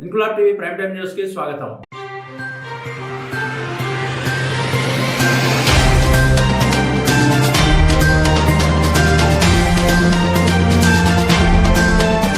Inquilab TV prime time news కి స్వాగతం.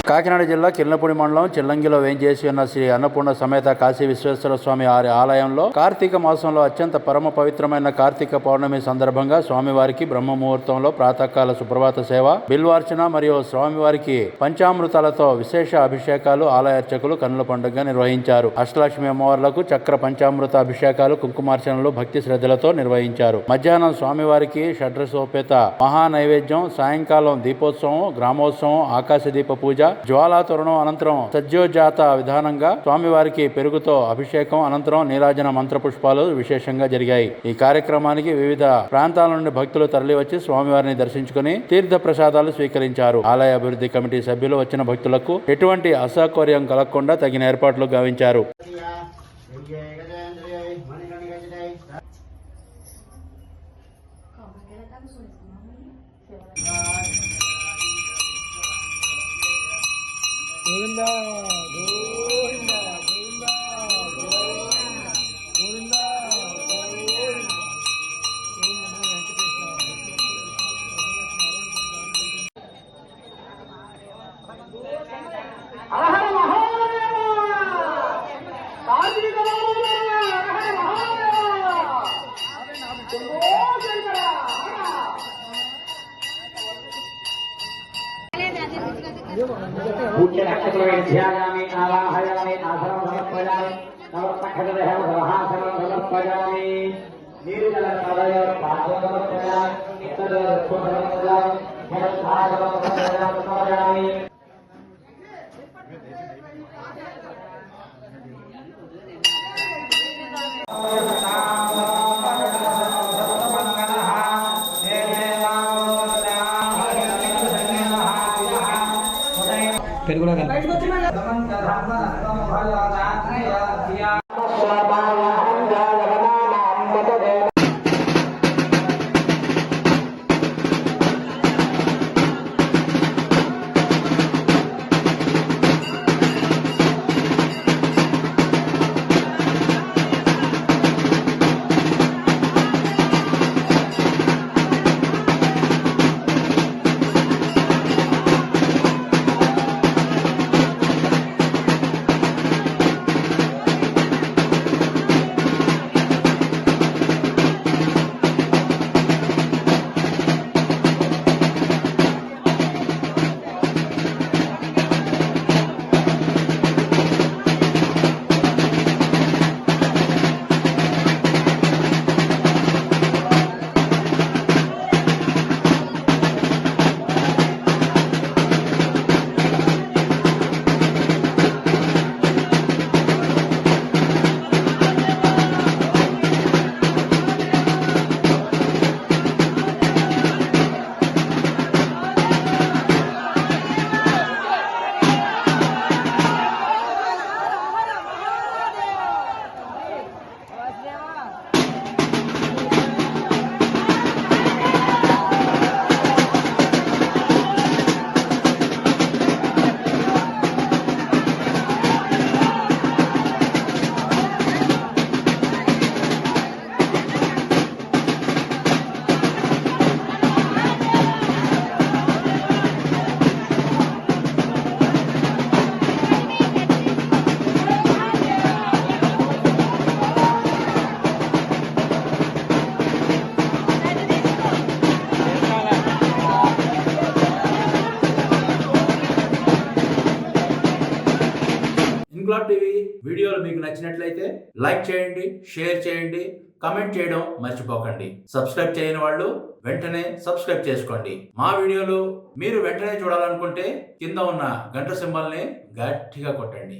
కాకినాడ జిల్లా కిర్లపూడి మండలం చిల్లంగిలో వేంచేసి ఉన్న శ్రీ అన్నపూర్ణ సమేత కాశీ విశ్వేశ్వర స్వామి వారి ఆలయంలో కార్తీక మాసంలో అత్యంత పరమ పవిత్రమైన కార్తీక పౌర్ణమి సందర్భంగా స్వామివారికి బ్రహ్మ ముహూర్తంలో ప్రాతకాల సుప్రభాత సేవ, బిల్వార్చన మరియు స్వామివారికి పంచామృతాలతో విశేష అభిషేకాలు ఆలయ అర్చకులు కన్నుల పండుగగా నిర్వహించారు. అష్టలక్ష్మి అమ్మవార్లకు చక్ర పంచామృత అభిషేకాలు, కుంకుమార్చనలు భక్తి శ్రద్ధలతో నిర్వహించారు. మధ్యాహ్నం స్వామివారికి షడ్రసోపేత మహా నైవేద్యం, సాయంకాలం దీపోత్సవం, గ్రామోత్సవం, ఆకాశ దీప పూజ, జ్వాలా తోరణం అనంతరం సజ్జోజాత విధానంగా స్వామివారికి పెరుగుతో అభిషేకం అనంతరం నీరాజన మంత్ర పుష్పాలు విశేషంగా జరిగాయి. ఈ కార్యక్రమానికి వివిధ ప్రాంతాల నుండి భక్తులు తరలివచ్చి స్వామివారిని దర్శించుకుని తీర్థ ప్రసాదాలు స్వీకరించారు. ఆలయ అభివృద్ధి కమిటీ సభ్యులు వచ్చిన భక్తులకు ఎటువంటి అసౌకర్యం కలగకుండా తగిన ఏర్పాట్లు గావించారు. గోవిందా గోవిందా గోవిందా గోవిందా पूज्य नक्षत्रवेद्यायामि आवाहयामि आसनं समर्पयामि नवखड्गदेहं सहासनं समर्पयामि नीलजलतलयोः पादं समर्पयामि तदर्थं समर्पयामि పెరుగులో ఇంక్లాబ్ టీవీ వీడియోలు మీకు నచ్చినట్లయితే లైక్ చేయండి, షేర్ చేయండి, కమెంట్ చేయడం మర్చిపోకండి. సబ్స్క్రైబ్ చేయని వాళ్ళు వెంటనే సబ్స్క్రైబ్ చేసుకోండి. మా వీడియోలు మీరు వెంటనే చూడాలనుకుంటే కింద ఉన్న గంట సింబల్ని గట్టిగా కొట్టండి.